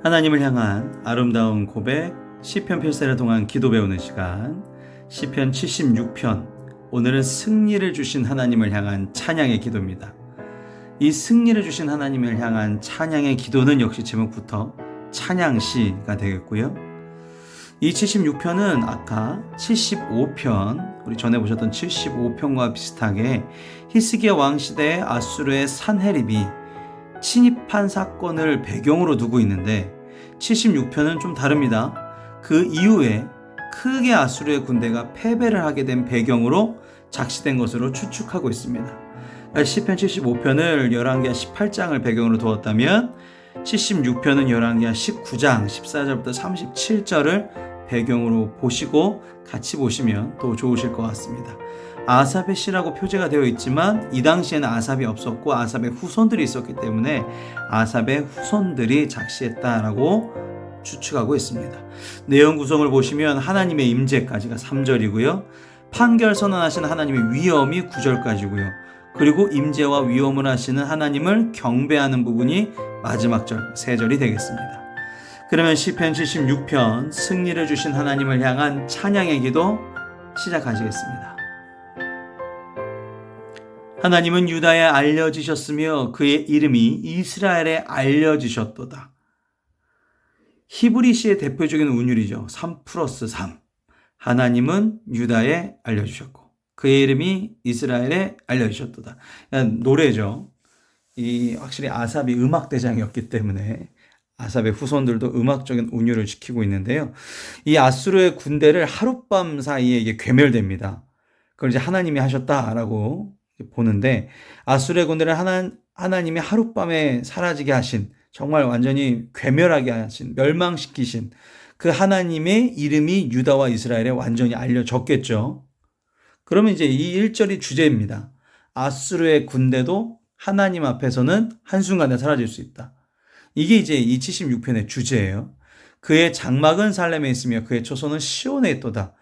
하나님을 향한 아름다운 고백, 시편 필사를 통한 기도 배우는 시간, 시편 76편. 오늘은 승리를 주신 하나님을 향한 찬양의 기도입니다. 이 승리를 주신 하나님을 향한 찬양의 기도는 역시 제목부터 찬양시가 되겠고요. 이 76편은 아까 75편, 우리 전에 보셨던 75편과 비슷하게 히스기야 왕 시대의 아수르의 산헤립이 침입한 사건을 배경으로 두고 있는데 76편은 좀 다릅니다. 그 이후에 크게 아수르의 군대가 패배를 하게 된 배경으로 작시된 것으로 추측하고 있습니다. 시편 75편을 열왕기하 18장을 배경으로 두었다면 76편은 열왕기하 19장 14절부터 37절을 배경으로 보시고 같이 보시면 더 좋으실 것 같습니다. 아삽의 시라고 표제가 되어 있지만 이 당시에는 아삽이 없었고 아삽의 후손들이 있었기 때문에 아삽의 후손들이 작시했다라고 추측하고 있습니다. 내용 구성을 보시면 하나님의 임재까지가 3절이고요. 판결 선언하시는 하나님의 위엄이 9절까지고요. 그리고 임재와 위엄을 하시는 하나님을 경배하는 부분이 마지막 절 3절이 되겠습니다. 그러면 시편 76편 승리를 주신 하나님을 향한 찬양의 기도 시작하시겠습니다. 하나님은 유다에 알려지셨으며 그의 이름이 이스라엘에 알려지셨도다. 히브리시의 대표적인 운율이죠. 3+3. 하나님은 유다에 알려주셨고 그의 이름이 이스라엘에 알려주셨도다. 노래죠. 확실히 아삽이 음악대장이었기 때문에 아삽의 후손들도 음악적인 운율을 지키고 있는데요. 이 아수르의 군대를 하룻밤 사이에 이게 괴멸됩니다. 그걸 이제 하나님이 하셨다라고 보는데 아수르의 군대를 하나님이 하룻밤에 사라지게 하신, 정말 완전히 괴멸하게 하신, 멸망시키신 그 하나님의 이름이 유다와 이스라엘에 완전히 알려졌겠죠. 그러면 이제 이 1절이 주제입니다. 아수르의 군대도 하나님 앞에서는 한순간에 사라질 수 있다. 이게 이제 이 76편의 주제예요. 그의 장막은 살렘에 있으며 그의 초소는 시온에 있도다.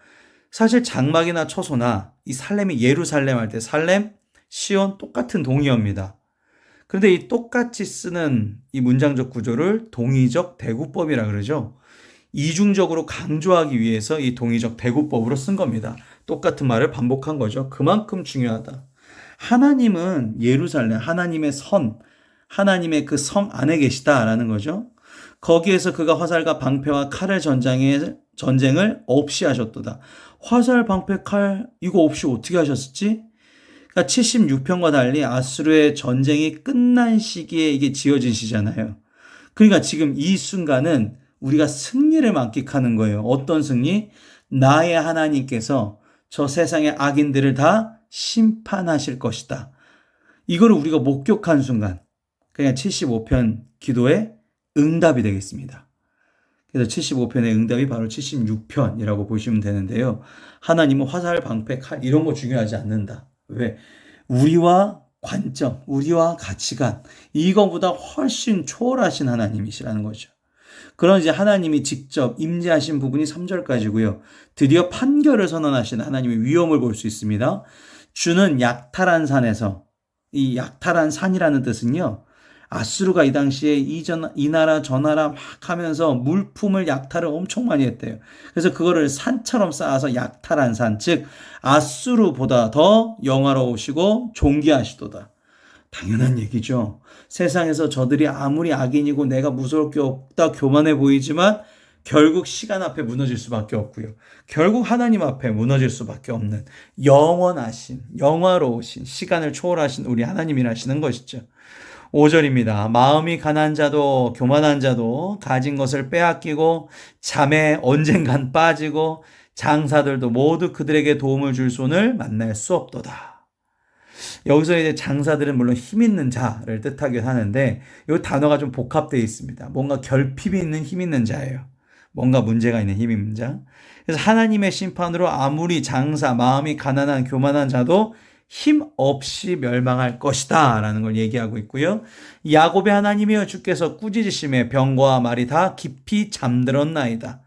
사실 장막이나 초소나 이 살렘이 예루살렘 할 때 살렘, 시온 똑같은 동의어입니다. 그런데 이 똑같이 쓰는 이 문장적 구조를 동의적 대구법이라 그러죠. 이중적으로 강조하기 위해서 이 동의적 대구법으로 쓴 겁니다. 똑같은 말을 반복한 거죠. 그만큼 중요하다. 하나님은 예루살렘, 하나님의 선, 하나님의 그 성 안에 계시다라는 거죠. 거기에서 그가 화살과 방패와 칼의 전쟁을 없이 하셨도다. 화살, 방패, 칼 이거 없이 어떻게 하셨을지? 그러니까 76편과 달리 아수르의 전쟁이 끝난 시기에 이게 지어진 시잖아요. 그러니까 지금 이 순간은 우리가 승리를 만끽하는 거예요. 어떤 승리? 나의 하나님께서 저 세상의 악인들을 다 심판하실 것이다. 이거를 우리가 목격한 순간, 그냥 75편 기도의 응답이 되겠습니다. 그래서 75편의 응답이 바로 76편이라고 보시면 되는데요. 하나님은 화살, 방패, 칼 이런 거 중요하지 않는다. 왜? 우리와 관점, 우리와 가치관 이거보다 훨씬 초월하신 하나님이시라는 거죠. 그런 이제 하나님이 직접 임재하신 부분이 3절까지고요. 드디어 판결을 선언하신 하나님의 위엄을 볼 수 있습니다. 주는 약탈한 산에서, 이 약탈한 산이라는 뜻은요, 아수르가 이 당시에 이 나라 저 나라 막 하면서 물품을 약탈을 엄청 많이 했대요. 그래서 그거를 산처럼 쌓아서 약탈한 산, 즉 아수르보다 더 영화로우시고 존귀하시도다. 당연한 얘기죠. 세상에서 저들이 아무리 악인이고 내가 무서울 게 없다 교만해 보이지만 결국 시간 앞에 무너질 수밖에 없고요. 결국 하나님 앞에 무너질 수밖에 없는 영원하신, 영화로우신, 시간을 초월하신 우리 하나님이라시는 것이죠. 5절입니다. 마음이 가난한 자도 교만한 자도 가진 것을 빼앗기고 잠에 언젠간 빠지고 장사들도 모두 그들에게 도움을 줄 손을 만날 수 없도다. 여기서 이제 장사들은 물론 힘 있는 자를 뜻하긴 하는데 이 단어가 좀 복합되어 있습니다. 뭔가 결핍이 있는 힘 있는 자예요. 뭔가 문제가 있는 힘 있는 자. 그래서 하나님의 심판으로 아무리 장사, 마음이 가난한 교만한 자도 힘 없이 멸망할 것이다 라는 걸 얘기하고 있고요. 야곱의 하나님이여 주께서 꾸짖으심에 병거와 말이 다 깊이 잠들었나이다.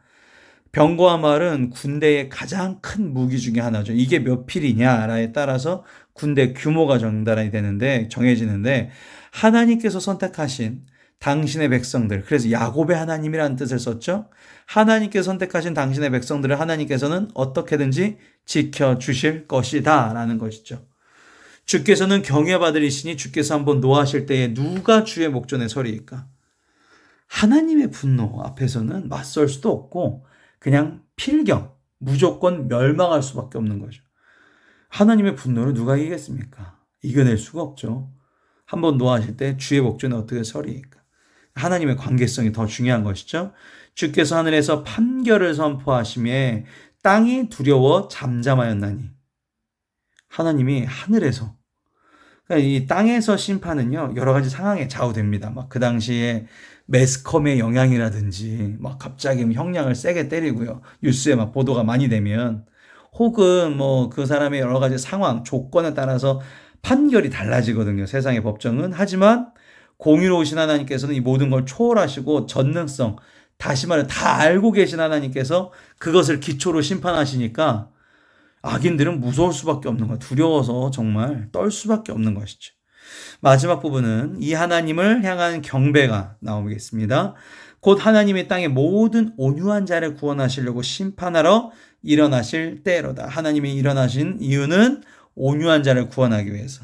병거와 말은 군대의 가장 큰 무기 중에 하나죠. 이게 몇 필이냐에 따라서 군대 규모가 정해지는데 하나님께서 선택하신 당신의 백성들. 그래서 야곱의 하나님이라는 뜻을 썼죠. 하나님께서 선택하신 당신의 백성들을 하나님께서는 어떻게든지 지켜주실 것이다 라는 것이죠. 주께서는 경외받으리시니 주께서 한번 노하실 때에 누가 주의 목전에 서리이까? 하나님의 분노 앞에서는 맞설 수도 없고 그냥 필경, 무조건 멸망할 수밖에 없는 거죠. 하나님의 분노를 누가 이기겠습니까? 이겨낼 수가 없죠. 한번 노하실 때 주의 목전에 어떻게 서리이까? 하나님의 관계성이 더 중요한 것이죠. 주께서 하늘에서 판결을 선포하시며 땅이 두려워 잠잠하였나니. 하나님이 하늘에서, 그러니까 이 땅에서 심판은요 여러 가지 상황에 좌우됩니다. 막 그 당시에 매스컴의 영향이라든지 막 갑자기 형량을 세게 때리고요, 뉴스에 막 보도가 많이 되면, 혹은 뭐 그 사람의 여러 가지 상황, 조건에 따라서 판결이 달라지거든요, 세상의 법정은. 하지만 공의로우신 하나님께서는 이 모든 걸 초월하시고 전능성, 다시 말해 다 알고 계신 하나님께서 그것을 기초로 심판하시니까 악인들은 무서울 수밖에 없는 거예요. 두려워서 정말 떨 수밖에 없는 것이죠. 마지막 부분은 이 하나님을 향한 경배가 나오겠습니다. 곧 하나님의 땅의 모든 온유한 자를 구원하시려고 심판하러 일어나실 때로다. 하나님이 일어나신 이유는 온유한 자를 구원하기 위해서.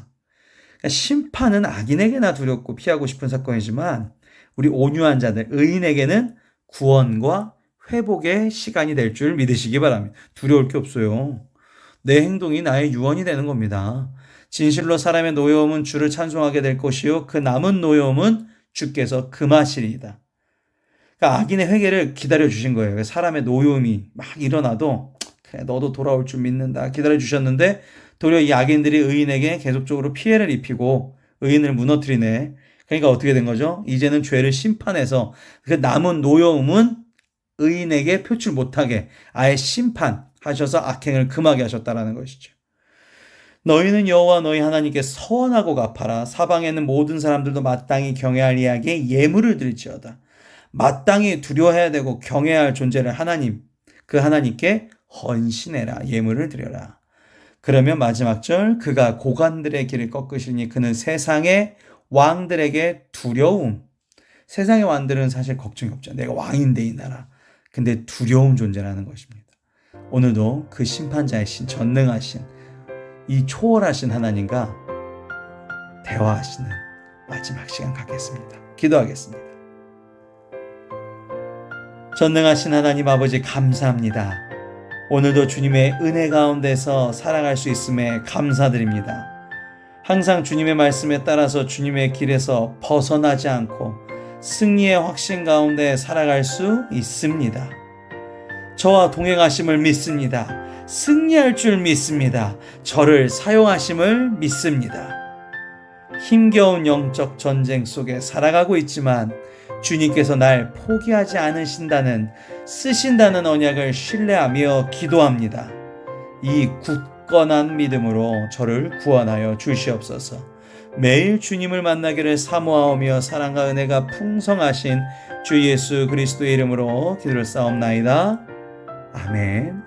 그러니까 심판은 악인에게나 두렵고 피하고 싶은 사건이지만 우리 온유한 자들, 의인에게는 구원과 회복의 시간이 될 줄 믿으시기 바랍니다. 두려울 게 없어요. 내 행동이 나의 유언이 되는 겁니다. 진실로 사람의 노여움은 주를 찬송하게 될 것이요 그 남은 노여움은 주께서 금하시리이다. 그러니까 악인의 회개를 기다려 주신 거예요. 사람의 노여움이 막 일어나도 그래 너도 돌아올 줄 믿는다 기다려 주셨는데, 도리어 이 악인들이 의인에게 계속적으로 피해를 입히고 의인을 무너뜨리네. 그러니까 어떻게 된 거죠? 이제는 죄를 심판해서 그 남은 노여움은 의인에게 표출 못하게 아예 심판하셔서 악행을 금하게 하셨다라는 것이죠. 너희는 여호와 너희 하나님께 서원하고 갚아라. 사방에 있는 모든 사람들도 마땅히 경외할 이에게 예물을 드릴지어다. 마땅히 두려워해야 되고 경외해야 할 존재를 하나님, 그 하나님께 헌신해라. 예물을 드려라. 그러면 마지막 절, 그가 고관들의 길을 꺾으시니 그는 세상의 왕들에게 두려움. 세상의 왕들은 사실 걱정이 없죠. 내가 왕인데 이 나라. 근데 두려운 존재라는 것입니다. 오늘도 그 심판자이신 전능하신 이 초월하신 하나님과 대화하시는 마지막 시간 갖겠습니다. 기도하겠습니다. 전능하신 하나님 아버지 감사합니다. 오늘도 주님의 은혜 가운데서 살아갈 수 있음에 감사드립니다. 항상 주님의 말씀에 따라서 주님의 길에서 벗어나지 않고 승리의 확신 가운데 살아갈 수 있습니다. 저와 동행하심을 믿습니다. 승리할 줄 믿습니다. 저를 사용하심을 믿습니다. 힘겨운 영적 전쟁 속에 살아가고 있지만 주님께서 날 포기하지 않으신다는, 쓰신다는 언약을 신뢰하며 기도합니다. 이 굳건한 믿음으로 저를 구원하여 주시옵소서. 매일 주님을 만나기를 사모하오며 사랑과 은혜가 풍성하신 주 예수 그리스도의 이름으로 기도를 쌓옵나이다. 아멘.